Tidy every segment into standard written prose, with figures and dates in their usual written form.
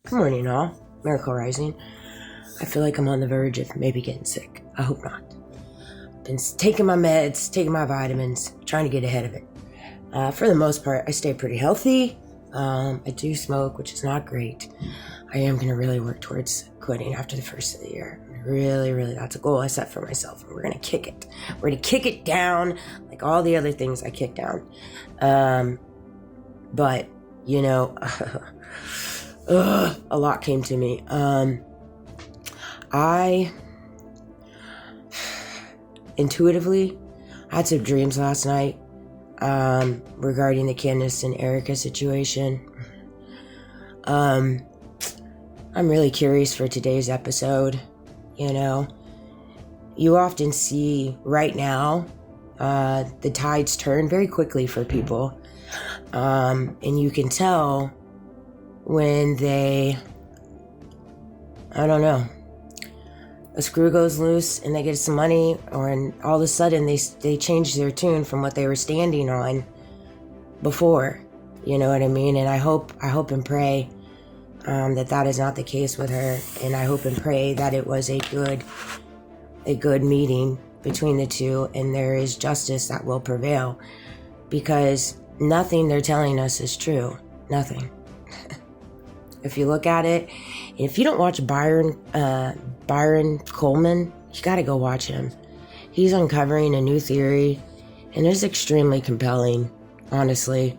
Good morning, all. Miracle Rising. I feel like I'm on the verge of maybe getting sick. I hope not. Been taking my meds, taking my vitamins, trying to get ahead of it. For the most part, I stay pretty healthy. I do smoke, which is not great. I am going to really work towards quitting after the first of the year. Really, that's a goal I set for myself. And we're going to kick it. We're going to kick it down like all the other things I kick down. But, you know... a lot came to me. I intuitively had some dreams last night regarding the Candace and Erica situation. I'm really curious for today's episode. You know, you often see right now the tides turn very quickly for people, and you can tell when a screw goes loose and they get some money, or all of a sudden they change their tune from what they were standing on before. You know what I mean? And I hope and pray that is not the case with her, and I hope and pray that it was a good meeting between the two, and there is justice that will prevail, because nothing they're telling us is true. Nothing. If you look at it, and if you don't watch Byron Coleman, you got to go watch him. He's uncovering a new theory, and it's extremely compelling, honestly.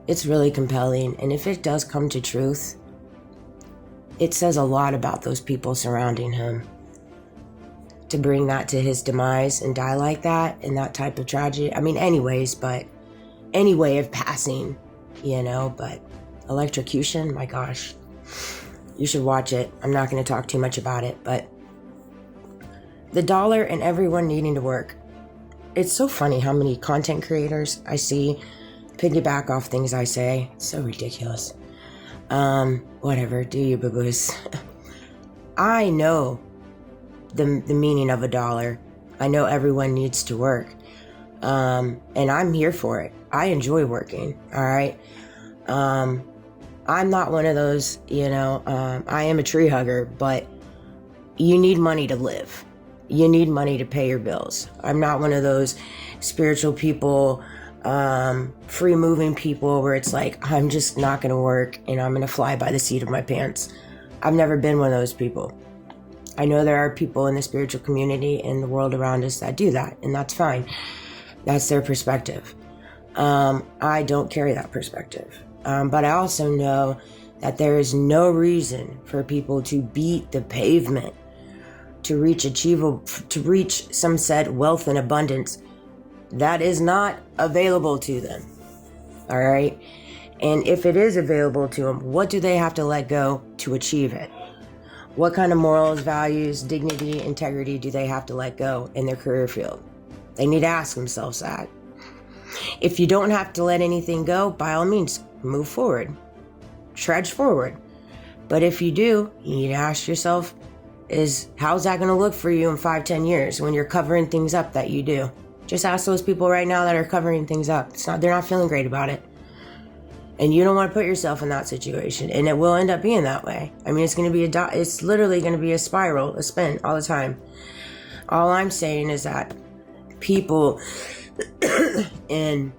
It's really compelling, and if it does come to truth, it says a lot about those people surrounding him. To bring that to his demise and die like that, in that type of tragedy. I mean, but any way of passing, but... electrocution, my gosh, you should watch it. I'm not going to talk too much about it, but the dollar and everyone needing to work. It's so funny how many content creators I see piggyback off things I say. It's so ridiculous. Whatever, do you boo-boos. I know the meaning of a dollar. I know everyone needs to work, and I'm here for it. I enjoy working, all right? I'm not one of those, I am a tree hugger, but you need money to live. You need money to pay your bills. I'm not one of those spiritual people, free moving people where it's like, I'm just not going to work and I'm going to fly by the seat of my pants. I've never been one of those people. I know there are people in the spiritual community and the world around us that do that, and that's fine. That's their perspective. I don't carry that perspective. But I also know that there is no reason for people to beat the pavement to reach some said wealth and abundance that is not available to them. All right. And if it is available to them, what do they have to let go to achieve it? What kind of morals, values, dignity, integrity do they have to let go in their career field? They need to ask themselves that. If you don't have to let anything go, by all means, move forward, trudge forward. But if you do, you need to ask yourself, how's that going to look for you in 5-10 years when you're covering things up that you do? Just ask those people right now that are covering things up. They're not feeling great about it. And you don't want to put yourself in that situation, and it will end up being that way. I mean, it's literally going to be a spiral, a spin all the time. All I'm saying is that people in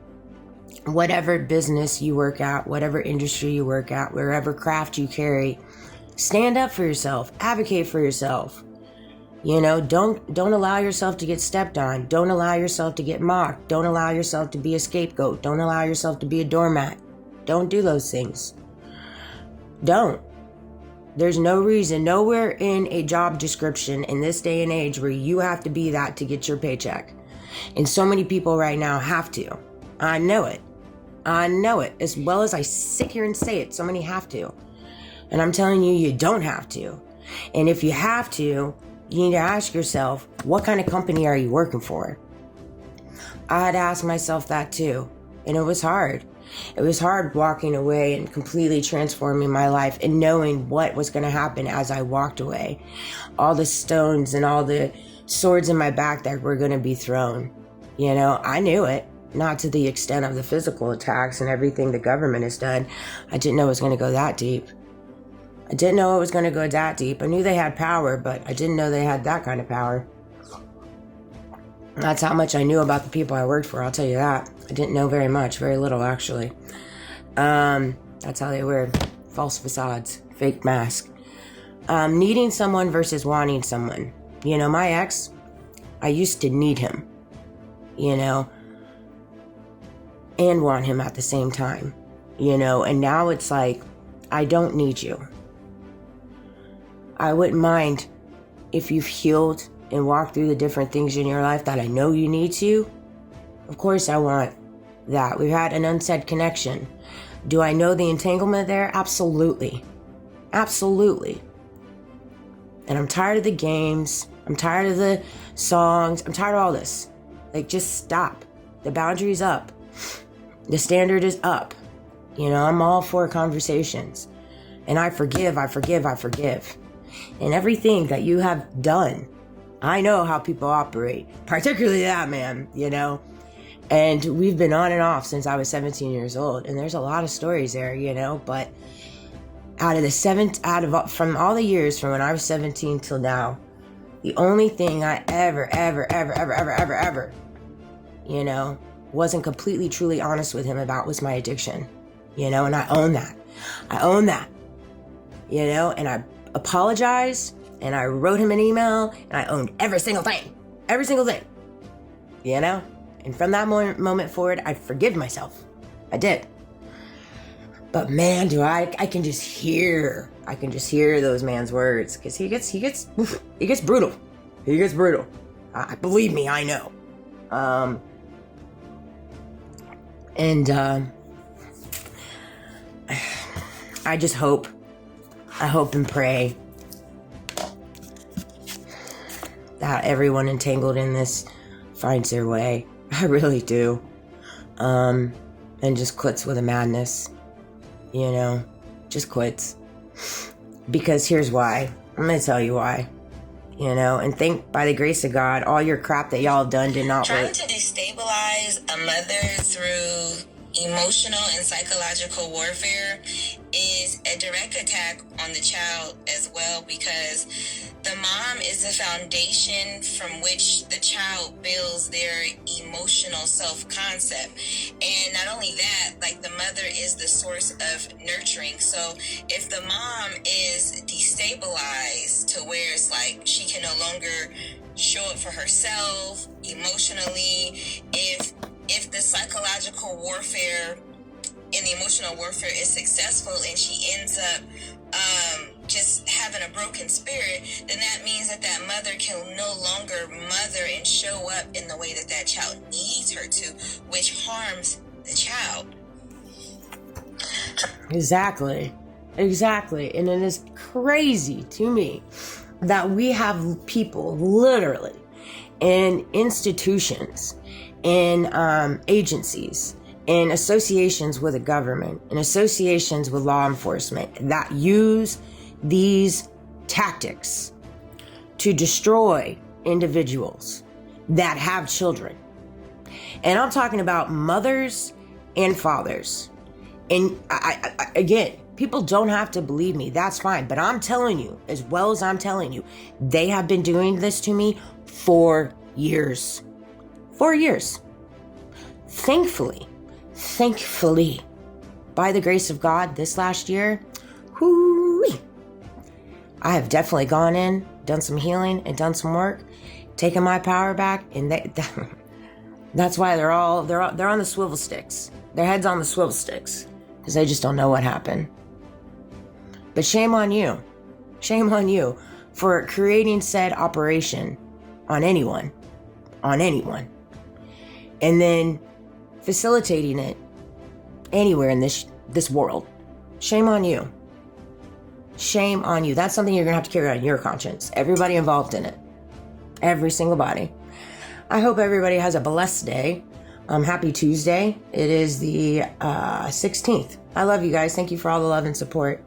whatever business you work at, whatever industry you work at, wherever craft you carry, stand up for yourself, advocate for yourself. Don't allow yourself to get stepped on. Don't allow yourself to get mocked. Don't allow yourself to be a scapegoat. Don't allow yourself to be a doormat. Don't do those things. Don't. There's no reason, nowhere in a job description in this day and age where you have to be that to get your paycheck. And so many people right now have to. I know it. As well as I sit here and say it, so many have to. And I'm telling you, you don't have to. And if you have to, you need to ask yourself, what kind of company are you working for? I had to ask myself that too. And it was hard. It was hard walking away and completely transforming my life and knowing what was going to happen as I walked away. All the stones and all the swords in my back that were going to be thrown. I knew it. Not to the extent of the physical attacks and everything the government has done. I didn't know it was going to go that deep. I didn't know it was going to go that deep. I knew they had power, but I didn't know they had that kind of power. That's how much I knew about the people I worked for, I'll tell you that. I didn't know very much, very little actually. That's how they were. False facades, fake mask. Needing someone versus wanting someone. You know, my ex, I used to need him, you know, and want him at the same time, you know, and now it's like, I don't need you. I wouldn't mind if you've healed and walked through the different things in your life that I know you need to. Of course I want that. We've had an unsaid connection. Do I know the entanglement there? Absolutely. Absolutely. And I'm tired of the games. I'm tired of the songs. I'm tired of all this. Like, just stop. The boundary's up. The standard is up. You know, I'm all for conversations. And I forgive. And everything that you have done, I know how people operate. Particularly that man, you know. And we've been on and off since I was 17 years old. And there's a lot of stories there, you know. But from all the years from when I was 17 till now, the only thing I ever, you know, wasn't completely, truly honest with him about was my addiction, you know, and I own that. You know, and I apologized, and I wrote him an email, and I owned every single thing, you know, and from that moment forward, I forgive myself. I did. But man, I can just hear those man's words, because he gets brutal. Believe me, I know. I just hope and pray that everyone entangled in this finds their way. I really do. And just quits with a madness. You know, just quits. Because here's why. I'm going to tell you why. You know, and think by the grace of God, all your crap that y'all have done did not work. Trying to destabilize a mother through emotional and psychological warfare is a direct attack on the child as well, because the mom is the foundation from which the child builds their emotional self-concept. And not only that, like, the mother is the source of nurturing. So if the mom is destabilized to where it's like she can no longer show up for herself emotionally, if the psychological warfare and the emotional warfare is successful and she ends up just having a broken spirit, then that means that mother can no longer mother and show up in the way that child needs her to, which harms the child. Exactly. And it is crazy to me that we have people literally in institutions, in agencies, in associations with the government, in associations with law enforcement that use these tactics to destroy individuals that have children. And I'm talking about mothers and fathers. And again, people don't have to believe me. That's fine. But I'm telling you, as well as I'm telling you, they have been doing this to me for years. 4 years. Thankfully, by the grace of God, this last year, I have definitely gone in, done some healing, and done some work, taken my power back, and that's why they're on the swivel sticks. Their heads on the swivel sticks, because they just don't know what happened. But shame on you for creating said operation on anyone, and then facilitating it anywhere in this world. Shame on you. That's something you're gonna have to carry on your conscience. Everybody involved in it. Every single body. I hope everybody has a blessed day. Happy Tuesday. It is the 16th. I love you guys. Thank you for all the love and support.